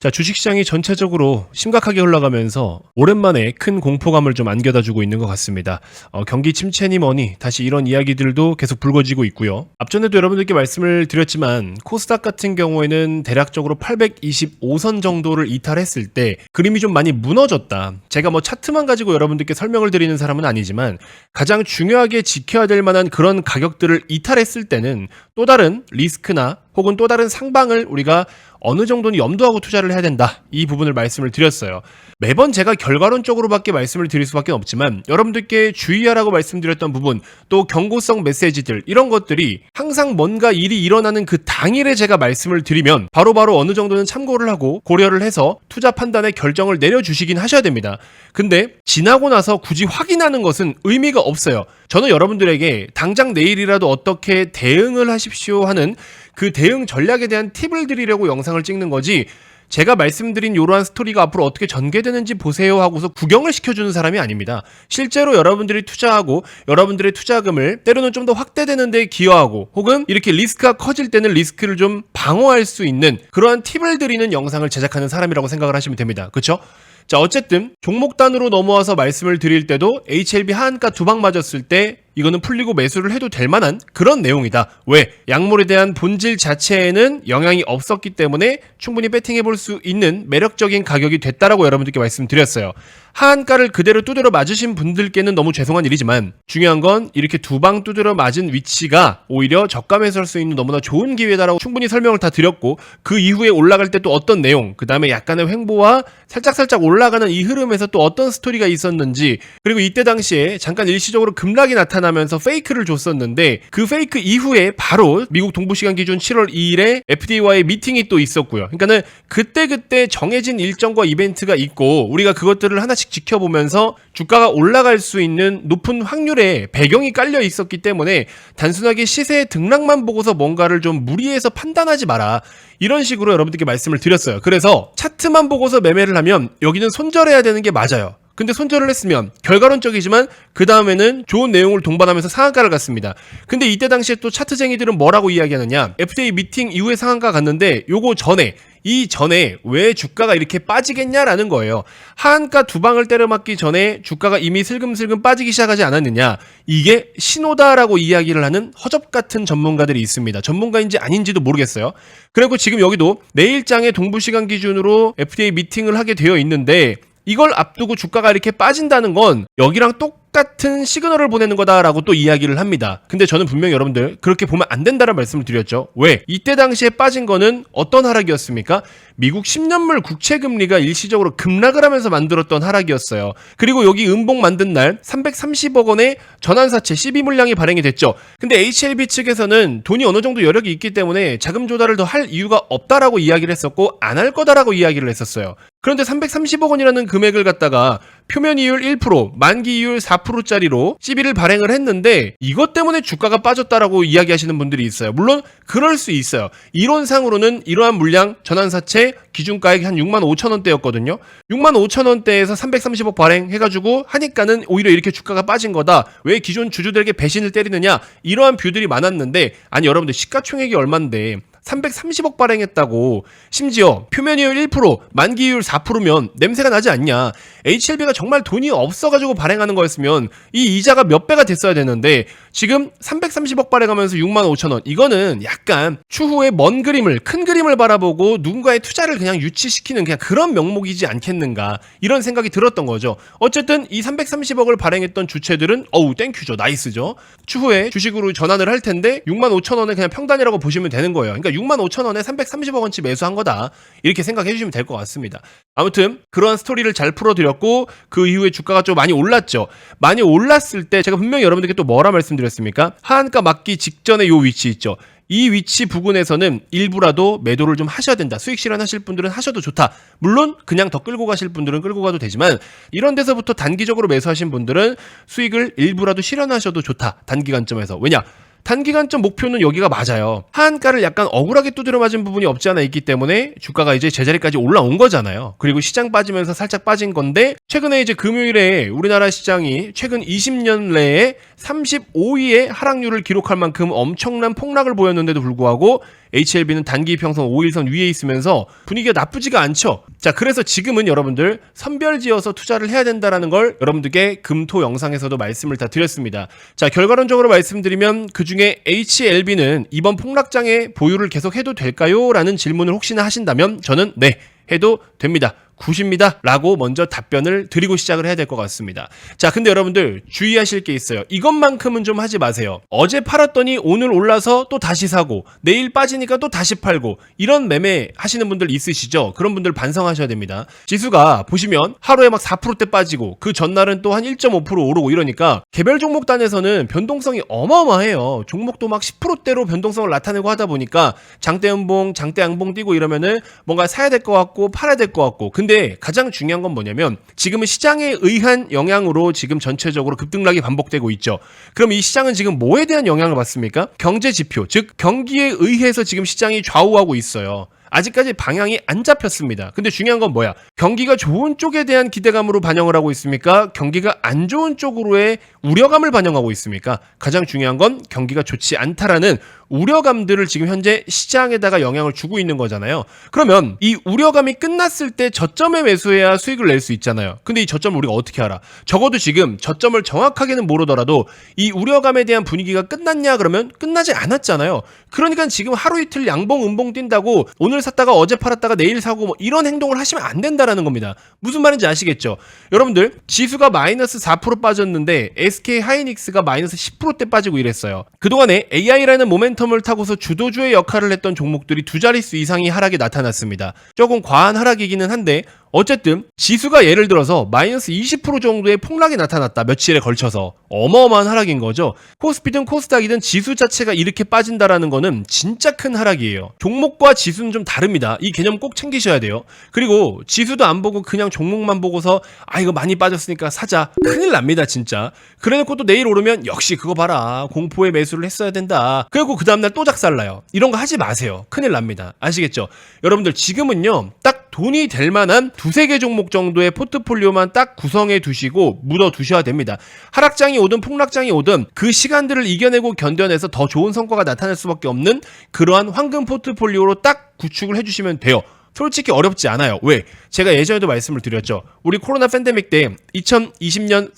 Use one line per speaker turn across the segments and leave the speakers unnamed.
자, 주식시장이 전체적으로 심각하게 흘러가면서 오랜만에 큰 공포감을 좀 안겨다주고 있는 것 같습니다. 경기 침체니 뭐니 다시 이런 이야기들도 계속 불거지고 있고요. 앞전에도 여러분들께 말씀을 드렸지만 코스닥 같은 경우에는 대략적으로 825선 정도를 이탈했을 때 그림이 좀 많이 무너졌다. 제가 뭐 차트만 가지고 여러분들께 설명을 드리는 사람은 아니지만 가장 중요하게 지켜야 될 만한 그런 가격들을 이탈했을 때는 또 다른 리스크나 혹은 또 다른 상방을 우리가 어느 정도는 염두하고 투자를 해야 된다. 이 부분을 말씀을 드렸어요. 매번 제가 결과론적으로밖에 말씀을 드릴 수밖에 없지만 여러분들께 주의하라고 말씀드렸던 부분, 또 경고성 메시지들, 이런 것들이 항상 뭔가 일이 일어나는 그 당일에 제가 말씀을 드리면 바로바로 어느 정도는 참고를 하고 고려를 해서 투자 판단의 결정을 내려주시긴 하셔야 됩니다. 근데 지나고 나서 굳이 확인하는 것은 의미가 없어요. 저는 여러분들에게 당장 내일이라도 어떻게 대응을 하십시오 하는 그 대응 전략에 대한 팁을 드리려고 영상을 찍는 거지, 제가 말씀드린 이러한 스토리가 앞으로 어떻게 전개되는지 보세요 하고서 구경을 시켜주는 사람이 아닙니다. 실제로 여러분들이 투자하고 여러분들의 투자금을 때로는 좀 더 확대되는 데 기여하고 혹은 이렇게 리스크가 커질 때는 리스크를 좀 방어할 수 있는 그러한 팁을 드리는 영상을 제작하는 사람이라고 생각을 하시면 됩니다. 그렇죠? 자, 어쨌든 종목 단으로 넘어와서 말씀을 드릴 때도 HLB 하한가 두 방 맞았을 때 이거는 풀리고 매수를 해도 될 만한 그런 내용이다. 왜? 약물에 대한 본질 자체에는 영향이 없었기 때문에 충분히 배팅해 볼 수 있는 매력적인 가격이 됐다라고 여러분들께 말씀드렸어요. 하한가를 그대로 두드려 맞으신 분들께는 너무 죄송한 일이지만 중요한 건 이렇게 두 방 두드려 맞은 위치가 오히려 저가 매수할 수 있는 너무나 좋은 기회다라고 충분히 설명을 다 드렸고, 그 이후에 올라갈 때 또 어떤 내용, 그 다음에 약간의 횡보와 살짝 올라가는 이 흐름에서 또 어떤 스토리가 있었는지, 그리고 이때 당시에 잠깐 일시적으로 급락이 나타나면서 페이크를 줬었는데 그 페이크 이후에 바로 미국 동부시간 기준 7월 2일에 FDA와의 미팅이 또 있었고요. 그러니까는 그때 정해진 일정과 이벤트가 있고 우리가 그것들을 하나씩 지켜보면서 주가가 올라갈 수 있는 높은 확률의 배경이 깔려 있었기 때문에 단순하게 시세의 등락만 보고서 뭔가를 좀 무리해서 판단하지 마라, 이런 식으로 여러분들께 말씀을 드렸어요. 그래서 차트만 보고서 매매를 하면 여기는 손절해야 되는 게 맞아요. 근데 손절을 했으면 결과론적이지만 그 다음에는 좋은 내용을 동반하면서 상한가를 갔습니다. 근데 이때 당시에 또 차트쟁이들은 뭐라고 이야기하느냐, FDA 미팅 이후에 상한가 갔는데 요거 전에, 이 전에 왜 주가가 이렇게 빠지겠냐라는 거예요. 하한가 두 방을 때려맞기 전에 주가가 이미 슬금슬금 빠지기 시작하지 않았느냐, 이게 신호다라고 이야기를 하는 허접 같은 전문가들이 있습니다. 전문가인지 아닌지도 모르겠어요. 그리고 지금 여기도 내일장에 동부시간 기준으로 FDA 미팅을 하게 되어 있는데 이걸 앞두고 주가가 이렇게 빠진다는 건 여기랑 똑같은 시그널을 보내는 거다라고 또 이야기를 합니다. 근데 저는 분명히 여러분들 그렇게 보면 안 된다는 말씀을 드렸죠. 왜? 이때 당시에 빠진 거는 어떤 하락이었습니까? 미국 10년물 국채금리가 일시적으로 급락을 하면서 만들었던 하락이었어요. 그리고 여기 음봉 만든 날 330억 원의 전환사채 CB 물량이 발행이 됐죠. 근데 HLB 측에서는 돈이 어느 정도 여력이 있기 때문에 자금 조달을 더 할 이유가 없다라고 이야기를 했었고 안 할 거다라고 이야기를 했었어요. 그런데 330억 원이라는 금액을 갖다가 표면 이율 1%, 만기 이율 4%짜리로 CB를 발행을 했는데 이것 때문에 주가가 빠졌다라고 이야기하시는 분들이 있어요. 물론 그럴 수 있어요. 이론상으로는 이러한 물량 전환사채 기준가액이 한 6만 5천 원대였거든요. 6만 5천 원대에서 330억 발행해가지고 하니까는 오히려 이렇게 주가가 빠진 거다. 왜 기존 주주들에게 배신을 때리느냐, 이러한 뷰들이 많았는데, 아니 여러분들 시가총액이 얼만데 330억 발행했다고, 심지어 표면이율 1%, 만기이율 4%면 냄새가 나지 않냐. HLB가 정말 돈이 없어가지고 발행하는 거였으면 이 이자가 몇 배가 됐어야 되는데 지금 330억 발행하면서 6만 5천 원, 이거는 약간 추후에 먼 그림을, 큰 그림을 바라보고 누군가의 투자를 그냥 유치시키는 그냥 그런 명목이지 않겠는가, 이런 생각이 들었던 거죠. 어쨌든 이 330억을 발행했던 주체들은 어우 땡큐죠, 나이스죠. 추후에 주식으로 전환을 할 텐데 6만 5천 원에 그냥 평단이라고 보시면 되는 거예요. 그러니까 6만 5천 원에 330억 원치 매수한 거다, 이렇게 생각해 주시면 될 것 같습니다. 아무튼 그러한 스토리를 잘 풀어드렸고 그 이후에 주가가 좀 많이 올랐죠. 많이 올랐을 때 제가 분명히 여러분들께 또 뭐라 말씀드렸습니까? 하한가 맞기 직전에 요 위치 있죠. 이 위치 부근에서는 일부라도 매도를 좀 하셔야 된다. 수익 실현하실 분들은 하셔도 좋다. 물론 그냥 더 끌고 가실 분들은 끌고 가도 되지만 이런 데서부터 단기적으로 매수하신 분들은 수익을 일부라도 실현하셔도 좋다, 단기간점에서. 왜냐? 단기간점 목표는 여기가 맞아요. 하한가를 약간 억울하게 두드려 맞은 부분이 없지 않아 있기 때문에 주가가 이제 제자리까지 올라온 거잖아요. 그리고 시장 빠지면서 살짝 빠진 건데 최근에 이제 금요일에 우리나라 시장이 최근 20년 내에 35위의 하락률을 기록할 만큼 엄청난 폭락을 보였는데도 불구하고 HLB는 단기 이평선 5일선 위에 있으면서 분위기가 나쁘지가 않죠. 자, 그래서 지금은 여러분들 선별지어서 투자를 해야 된다라는 걸 여러분들께 금토 영상에서도 말씀을 다 드렸습니다. 자, 결과론적으로 말씀드리면 그중에 HLB는 이번 폭락장에 보유를 계속 해도 될까요? 라는 질문을 혹시나 하신다면 저는 네, 해도 됩니다. 굿입니다 라고 먼저 답변을 드리고 시작을 해야 될 것 같습니다. 자, 근데 여러분들 주의하실 게 있어요. 이것만큼은 좀 하지 마세요. 어제 팔았더니 오늘 올라서 또 다시 사고 내일 빠지니까 또 다시 팔고 이런 매매 하시는 분들 있으시죠? 그런 분들 반성하셔야 됩니다. 지수가 보시면 하루에 막 4%대 빠지고 그 전날은 또 한 1.5% 오르고 이러니까 개별 종목단에서는 변동성이 어마어마해요. 종목도 막 10%대로 변동성을 나타내고 하다 보니까 장대 연봉, 장대 양봉 뛰고 이러면은 뭔가 사야 될 것 같고 팔아야 될 것 같고, 근데 가장 중요한 건 뭐냐면 지금은 시장에 의한 영향으로 지금 전체적으로 급등락이 반복되고 있죠. 그럼 이 시장은 지금 뭐에 대한 영향을 받습니까? 경제 지표, 즉 경기에 의해서 지금 시장이 좌우하고 있어요. 아직까지 방향이 안 잡혔습니다. 근데 중요한 건 뭐야? 경기가 좋은 쪽에 대한 기대감으로 반영을 하고 있습니까? 경기가 안 좋은 쪽으로의 우려감을 반영하고 있습니까? 가장 중요한 건 경기가 좋지 않다라는 우려감들을 지금 현재 시장에다가 영향을 주고 있는 거잖아요. 그러면 이 우려감이 끝났을 때 저점에 매수해야 수익을 낼 수 있잖아요. 근데 이 저점을 우리가 어떻게 알아? 적어도 지금 저점을 정확하게는 모르더라도 이 우려감에 대한 분위기가 끝났냐 그러면 끝나지 않았잖아요. 그러니까 지금 하루 이틀 양봉 음봉 뛴다고 오늘 샀다가 어제 팔았다가 내일 사고 뭐 이런 행동을 하시면 안 된다라는 겁니다. 무슨 말인지 아시겠죠? 여러분들 지수가 마이너스 4% 빠졌는데 SK 하이닉스가 마이너스 10%대 빠지고 이랬어요. 그동안에 AI라는 모멘텀을 타고서 주도주의 역할을 했던 종목들이 두 자릿수 이상의 하락이 나타났습니다. 조금 과한 하락이기는 한데 어쨌든 지수가 예를 들어서 마이너스 20% 정도의 폭락이 나타났다. 며칠에 걸쳐서 어마어마한 하락인 거죠. 코스피든 코스닥이든 지수 자체가 이렇게 빠진다라는 거는 진짜 큰 하락이에요. 종목과 지수는 좀 다릅니다. 이 개념 꼭 챙기셔야 돼요. 그리고 지수도 안 보고 그냥 종목만 보고서 아 이거 많이 빠졌으니까 사자, 큰일 납니다 진짜. 그래놓고 또 내일 오르면 역시 그거 봐라 공포에 매수를 했어야 된다. 그리고 그 다음날 또 작살나요. 이런 거 하지 마세요. 큰일 납니다. 아시겠죠? 여러분들 지금은요 딱 돈이 될 만한 두세 개 종목 정도의 포트폴리오만 딱 구성해 두시고 묻어 두셔야 됩니다. 하락장이 오든 폭락장이 오든 그 시간들을 이겨내고 견뎌내서 더 좋은 성과가 나타날 수밖에 없는 그러한 황금 포트폴리오로 딱 구축을 해주시면 돼요. 솔직히 어렵지 않아요. 왜? 제가 예전에도 말씀을 드렸죠. 우리 코로나 팬데믹 때 2020년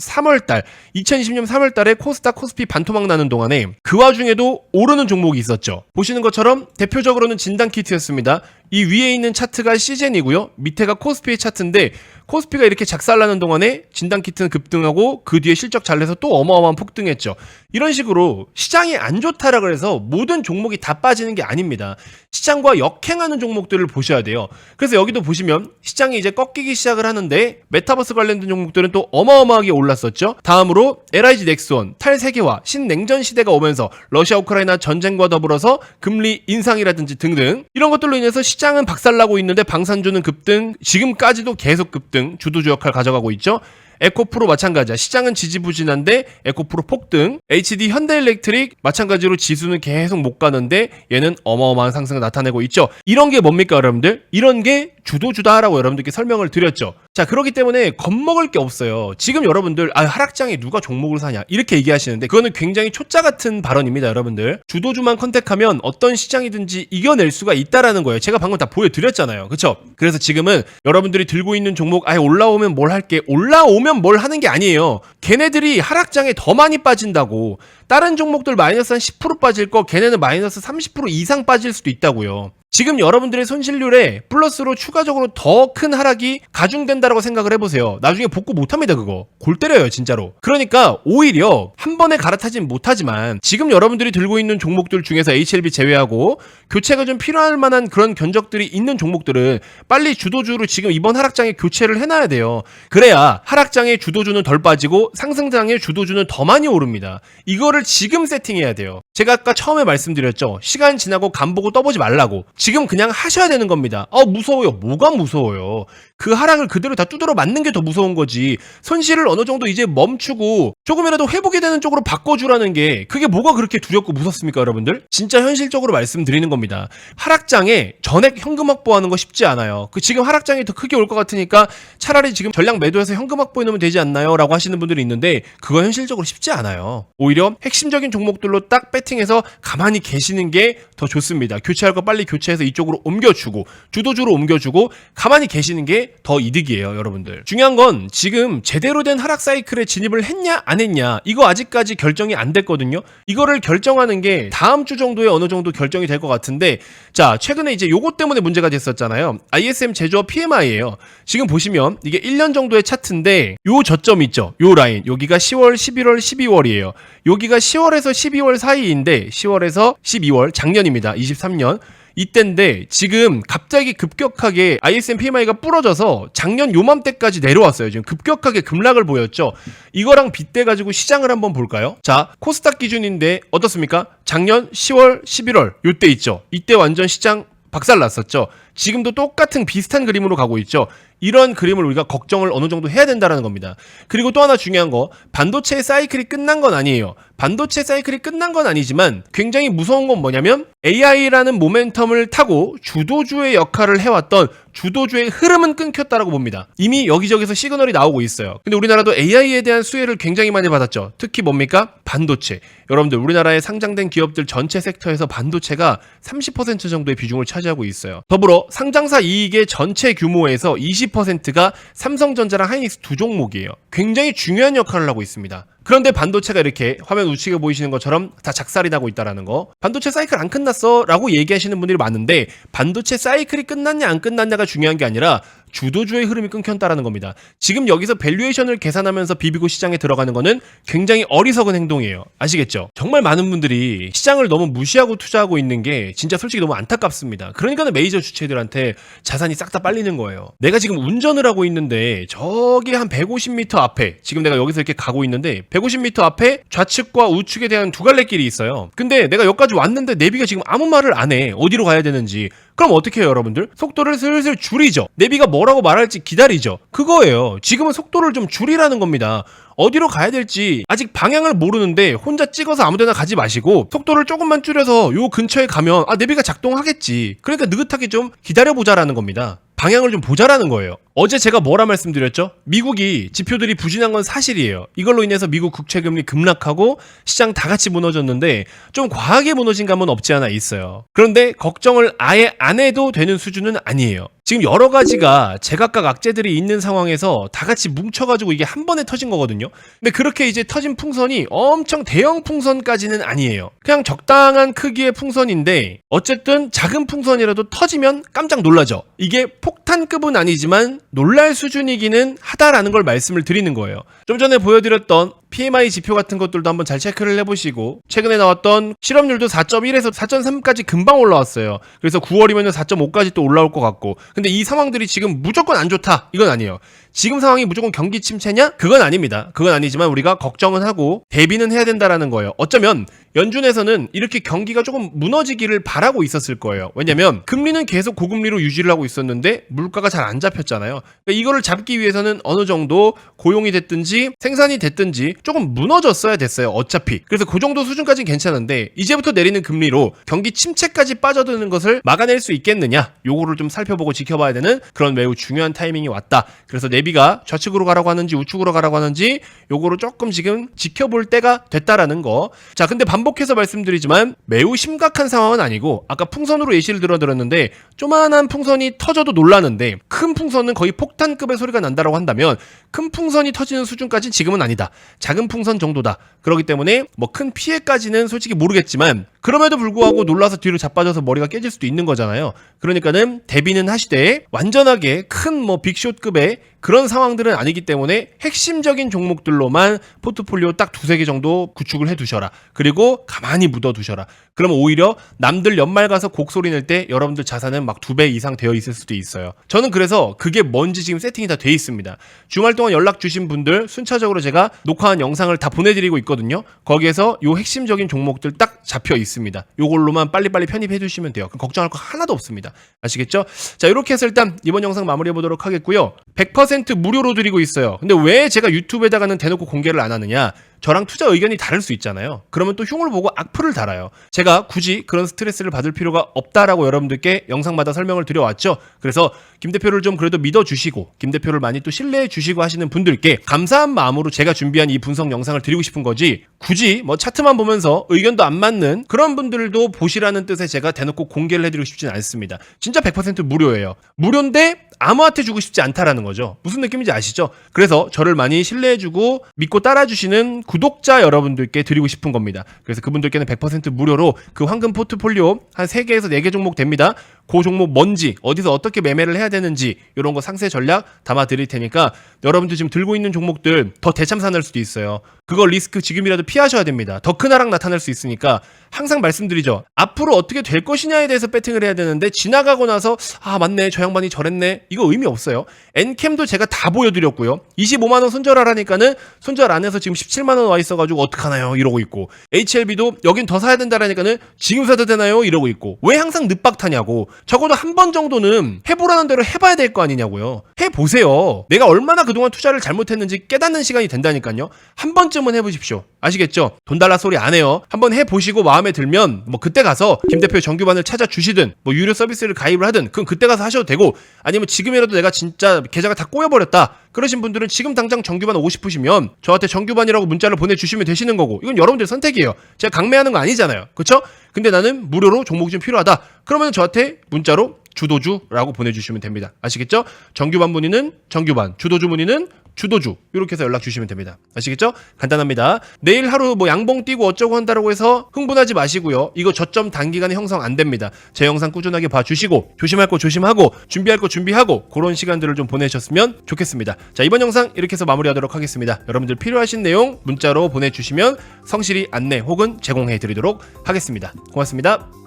3월달에 코스닥 코스피 반토막 나는 동안에 그 와중에도 오르는 종목이 있었죠. 보시는 것처럼 대표적으로는 진단키트였습니다. 이 위에 있는 차트가 시젠이고요. 밑에가 코스피의 차트인데 코스피가 이렇게 작살나는 동안에 진단키트는 급등하고 그 뒤에 실적 잘 내서 또 어마어마한 폭등했죠. 이런 식으로 시장이 안 좋다라 그래서 모든 종목이 다 빠지는 게 아닙니다. 시장과 역행하는 종목들을 보셔야 돼요. 그래서 여기도 보시면 시장이 이제 꺾이기 시작을 하는데 메타버스 관련된 종목들은 또 어마어마하게 올랐었죠. 다음으로 LIG 넥스원, 탈세계화, 신냉전 시대가 오면서 러시아 우크라이나 전쟁과 더불어서 금리 인상이라든지 등등 이런 것들로 인해서 시장은 박살나고 있는데 방산주는 급등, 지금까지도 계속 급등, 주도주 역할 가져가고 있죠. 에코프로 마찬가지야. 시장은 지지부진한데 에코프로 폭등. HD 현대일렉트릭 마찬가지로 지수는 계속 못 가는데 얘는 어마어마한 상승을 나타내고 있죠. 이런 게 뭡니까 여러분들? 이런 게 주도주다라고 여러분들께 설명을 드렸죠. 자, 그렇기 때문에 겁먹을 게 없어요. 지금 여러분들 하락장에 누가 종목을 사냐 이렇게 얘기하시는데 그거는 굉장히 초짜 같은 발언입니다. 여러분들 주도주만 컨택하면 어떤 시장이든지 이겨낼 수가 있다라는 거예요. 제가 방금 다 보여드렸잖아요. 그쵸? 그래서 지금은 여러분들이 들고 있는 종목 올라오면 뭘 할게, 올라오면 뭘 하는 게 아니에요. 걔네들이 하락장에 더 많이 빠진다고. 다른 종목들 마이너스 한 10% 빠질 거 걔네는 마이너스 30% 이상 빠질 수도 있다고요. 지금 여러분들의 손실률에 플러스로 추가적으로 더 큰 하락이 가중된다라고 생각을 해보세요. 나중에 복구 못합니다. 그거 골 때려요 진짜로. 그러니까 오히려 한 번에 갈아타진 못하지만 지금 여러분들이 들고 있는 종목들 중에서 HLB 제외하고 교체가 좀 필요할 만한 그런 견적들이 있는 종목들은 빨리 주도주로 지금 이번 하락장에 교체를 해놔야 돼요. 그래야 하락장의 주도주는 덜 빠지고 상승장의 주도주는 더 많이 오릅니다. 이거를 지금 세팅해야 돼요. 제가 아까 처음에 말씀드렸죠. 시간 지나고 간 보고 떠보지 말라고. 지금 그냥 하셔야 되는 겁니다. 무서워요. 뭐가 무서워요? 그 하락을 그대로 다 두드러 맞는 게 더 무서운 거지. 손실을 어느 정도 이제 멈추고 조금이라도 회복이 되는 쪽으로 바꿔주라는 게 그게 뭐가 그렇게 두렵고 무섭습니까 여러분들? 진짜 현실적으로 말씀드리는 겁니다. 하락장에 전액 현금 확보하는 거 쉽지 않아요. 지금 하락장이 더 크게 올 것 같으니까 차라리 지금 전량 매도해서 현금 확보해 놓으면 되지 않나요? 라고 하시는 분들이 있는데 그거 현실적으로 쉽지 않아요. 오히려 핵심적인 종목들로 딱 세팅해서 가만히 계시는 게 더 좋습니다. 교체할 거 빨리 교체해서 이쪽으로 옮겨주고 주도주로 옮겨주고 가만히 계시는 게 더 이득이에요, 여러분들. 중요한 건 지금 제대로 된 하락 사이클에 진입을 했냐 안 했냐 이거 아직까지 결정이 안 됐거든요. 이거를 결정하는 게 다음 주 정도에 어느 정도 결정이 될 것 같은데, 자, 최근에 이제 요것 때문에 문제가 됐었잖아요. ISM 제조업 PMI예요. 지금 보시면 이게 1년 정도의 차트인데 요 저점 있죠, 요 라인, 여기가 10월, 11월, 12월이에요. 여기가 10월에서 12월 사이인데 10월에서 12월 작년입니다. 23년 이때인데 지금 갑자기 급격하게 ISM PMI가 부러져서 작년 요맘때까지 내려왔어요. 지금 급격하게 급락을 보였죠. 이거랑 빗대가지고 시장을 한번 볼까요? 자, 코스닥 기준인데 어떻습니까? 작년 10월, 11월 요때 있죠. 이때 완전 시장 박살났었죠. 지금도 똑같은 비슷한 그림으로 가고 있죠. 이런 그림을 우리가 걱정을 어느 정도 해야 된다는 겁니다. 그리고 또 하나 중요한 거, 반도체 사이클이 끝난 건 아니에요. 반도체 사이클이 끝난 건 아니지만 굉장히 무서운 건 뭐냐면 AI라는 모멘텀을 타고 주도주의 역할을 해왔던 주도주의 흐름은 끊겼다라고 봅니다. 이미 여기저기서 시그널이 나오고 있어요. 근데 우리나라도 AI에 대한 수혜를 굉장히 많이 받았죠. 특히 뭡니까? 반도체. 여러분들, 우리나라에 상장된 기업들 전체 섹터에서 반도체가 30% 정도의 비중을 차지하고 있어요. 더불어 상장사 이익의 전체 규모에서 20%가 삼성전자랑 하이닉스 두 종목이에요. 굉장히 중요한 역할을 하고 있습니다. 그런데 반도체가 이렇게 화면 우측에 보이시는 것처럼 다 작살이 나고 있다는 거, 반도체 사이클 안 끝났어 라고 얘기하시는 분들이 많은데 반도체 사이클이 끝났냐 안 끝났냐가 중요한 게 아니라 주도주의 흐름이 끊겼다라는 겁니다. 지금 여기서 밸류에이션을 계산하면서 비비고 시장에 들어가는 거는 굉장히 어리석은 행동이에요. 아시겠죠? 정말 많은 분들이 시장을 너무 무시하고 투자하고 있는 게 진짜 솔직히 너무 안타깝습니다. 그러니까는 메이저 주체들한테 자산이 싹 다 빨리는 거예요. 내가 지금 운전을 하고 있는데 저기 한 150m 앞에, 지금 내가 여기서 이렇게 가고 있는데 150m 앞에 좌측과 우측에 대한 두 갈래 길이 있어요. 근데 내가 여기까지 왔는데 내비가 지금 아무 말을 안 해. 어디로 가야 되는지. 그럼 어떻게 해요, 여러분들? 속도를 슬슬 줄이죠. 내비가 뭐라고 말할지 기다리죠. 그거예요. 지금은 속도를 좀 줄이라는 겁니다. 어디로 가야 될지 아직 방향을 모르는데 혼자 찍어서 아무데나 가지 마시고 속도를 조금만 줄여서 요 근처에 가면 내비가 작동하겠지. 그러니까 느긋하게 좀 기다려보자라는 겁니다. 방향을 좀 보자라는 거예요. 어제 제가 뭐라 말씀드렸죠? 미국이 지표들이 부진한 건 사실이에요. 이걸로 인해서 미국 국채금리 급락하고 시장 다 같이 무너졌는데 좀 과하게 무너진 감은 없지 않아 있어요. 그런데 걱정을 아예 안 해도 되는 수준은 아니에요. 지금 여러 가지가 제각각 악재들이 있는 상황에서 다 같이 뭉쳐가지고 이게 한 번에 터진 거거든요. 근데 그렇게 이제 터진 풍선이 엄청 대형 풍선까지는 아니에요. 그냥 적당한 크기의 풍선인데 어쨌든 작은 풍선이라도 터지면 깜짝 놀라죠. 이게 폭탄급은 아니지만 놀랄 수준이기는 하다라는 걸 말씀을 드리는 거예요. 좀 전에 보여드렸던 PMI 지표 같은 것들도 한번 잘 체크를 해보시고, 최근에 나왔던 실업률도 4.1에서 4.3까지 금방 올라왔어요. 그래서 9월이면 4.5까지 또 올라올 것 같고, 근데 이 상황들이 지금 무조건 안 좋다 이건 아니에요. 지금 상황이 무조건 경기 침체냐? 그건 아닙니다. 그건 아니지만 우리가 걱정은 하고 대비는 해야 된다라는 거예요. 어쩌면 연준에서는 이렇게 경기가 조금 무너지기를 바라고 있었을 거예요. 왜냐면 금리는 계속 고금리로 유지를 하고 있었는데 물가가 잘 안 잡혔잖아요. 그러니까 이거를 잡기 위해서는 어느 정도 고용이 됐든지 생산이 됐든지 조금 무너졌어야 됐어요. 어차피. 그래서 그 정도 수준까지는 괜찮은데 이제부터 내리는 금리로 경기 침체까지 빠져드는 것을 막아낼 수 있겠느냐? 요거를 좀 살펴보고 지켜봐야 되는 그런 매우 중요한 타이밍이 왔다. 그래서 내비가 좌측으로 가라고 하는지 우측으로 가라고 하는지 요거를 조금 지금 지켜볼 때가 됐다라는 거. 자, 근데 반복해서 말씀드리지만 매우 심각한 상황은 아니고, 아까 풍선으로 예시를 들어드렸는데 조만한 풍선이 터져도 놀라는데 큰 풍선은 거의 폭탄급의 소리가 난다라고 한다면 큰 풍선이 터지는 수준까지는 지금은 아니다. 작은 풍선 정도다. 그렇기 때문에 뭐 큰 피해까지는 솔직히 모르겠지만 그럼에도 불구하고 놀라서 뒤로 자빠져서 머리가 깨질 수도 있는 거잖아요. 그러니까는 대비는 하시되 완전하게 큰 뭐 빅숏급의 그런 상황들은 아니기 때문에 핵심적인 종목들로만 포트폴리오 딱 두세 개 정도 구축을 해두셔라. 그리고 가만히 묻어두셔라. 그러면 오히려 남들 연말 가서 곡소리 낼 때 여러분들 자산은 막 2배 이상 되어 있을 수도 있어요. 저는 그래서 그게 뭔지 지금 세팅이 다 돼 있습니다. 주말 동안 연락 주신 분들 순차적으로 제가 녹화한 영상을 다 보내드리고 있거든요. 거기에서 요 핵심적인 종목들 딱 잡혀 있습니다. 요걸로만 빨리빨리 편입해 주시면 돼요. 그럼 걱정할 거 하나도 없습니다. 아시겠죠? 자, 이렇게 해서 일단 이번 영상 마무리해 보도록 하겠고요. 100% 무료로 드리고 있어요. 근데 왜 제가 유튜브에다가는 대놓고 공개를 안 하느냐? 저랑 투자 의견이 다를 수 있잖아요. 그러면 또 흉을 보고 악플을 달아요. 제가 굳이 그런 스트레스를 받을 필요가 없다라고 여러분들께 영상마다 설명을 드려왔죠. 그래서 김 대표를 좀 그래도 믿어주시고 김 대표를 많이 또 신뢰해주시고 하시는 분들께 감사한 마음으로 제가 준비한 이 분석 영상을 드리고 싶은 거지, 굳이 뭐 차트만 보면서 의견도 안 맞는 그런 분들도 보시라는 뜻에 제가 대놓고 공개를 해드리고 싶지는 않습니다. 진짜 100% 무료예요. 무료인데 아무한테 주고 싶지 않다라는 거죠. 무슨 느낌인지 아시죠? 그래서 저를 많이 신뢰해주고 믿고 따라주시는 구독자 여러분들께 드리고 싶은 겁니다. 그래서 그분들께는 100% 무료로 그 황금 포트폴리오 한 3개에서 4개 종목 됩니다. 그 종목 뭔지, 어디서 어떻게 매매를 해야 되는지 이런 거 상세 전략 담아 드릴 테니까 여러분들 지금 들고 있는 종목들 더 대참사날 수도 있어요. 그거 리스크 지금이라도 피하셔야 됩니다. 더 큰 하락 나타날 수 있으니까 항상 말씀드리죠. 앞으로 어떻게 될 것이냐에 대해서 배팅을 해야 되는데 지나가고 나서 아 맞네, 저 양반이 저랬네, 이거 의미 없어요. 엔캠도 제가 다 보여드렸고요. 25만원 손절하라니까는 손절 안에서 지금 17만원 와 있어가지고 어떡하나요 이러고 있고, HLB도 여긴 더 사야 된다라니까는 지금 사도 되나요 이러고 있고, 왜 항상 늪박타냐고. 적어도 한 번 정도는 해보라는 대로 해봐야 될 거 아니냐고요. 해보세요. 내가 얼마나 그동안 투자를 잘못했는지 깨닫는 시간이 된다니까요. 한 번쯤은 해보십시오. 아시겠죠? 돈 달라 소리 안 해요. 한번 해보시고 마음에 들면 뭐 그때 가서 김 대표의 정규반을 찾아주시든 뭐 유료 서비스를 가입을 하든 그건 그때 가서 하셔도 되고, 아니면 지금이라도 내가 진짜 계좌가 다 꼬여버렸다 그러신 분들은 지금 당장 정규반 오고 싶으시면 저한테 정규반이라고 문자를 보내주시면 되시는 거고, 이건 여러분들 선택이에요. 제가 강매하는 거 아니잖아요. 그쵸? 근데 나는 무료로 종목이 좀 필요하다 그러면 저한테 문자로 주도주라고 보내주시면 됩니다. 아시겠죠? 정규반 문의는 정규반, 주도주 문의는 주도주, 이렇게 해서 연락 주시면 됩니다. 아시겠죠? 간단합니다. 내일 하루 뭐 양봉 뛰고 어쩌고 한다라고 해서 흥분하지 마시고요. 이거 저점 단기간에 형성 안 됩니다. 제 영상 꾸준하게 봐주시고 조심할 거 조심하고 준비할 거 준비하고 그런 시간들을 좀 보내셨으면 좋겠습니다. 자, 이번 영상 이렇게 해서 마무리하도록 하겠습니다. 여러분들 필요하신 내용 문자로 보내주시면 성실히 안내 혹은 제공해 드리도록 하겠습니다. 고맙습니다.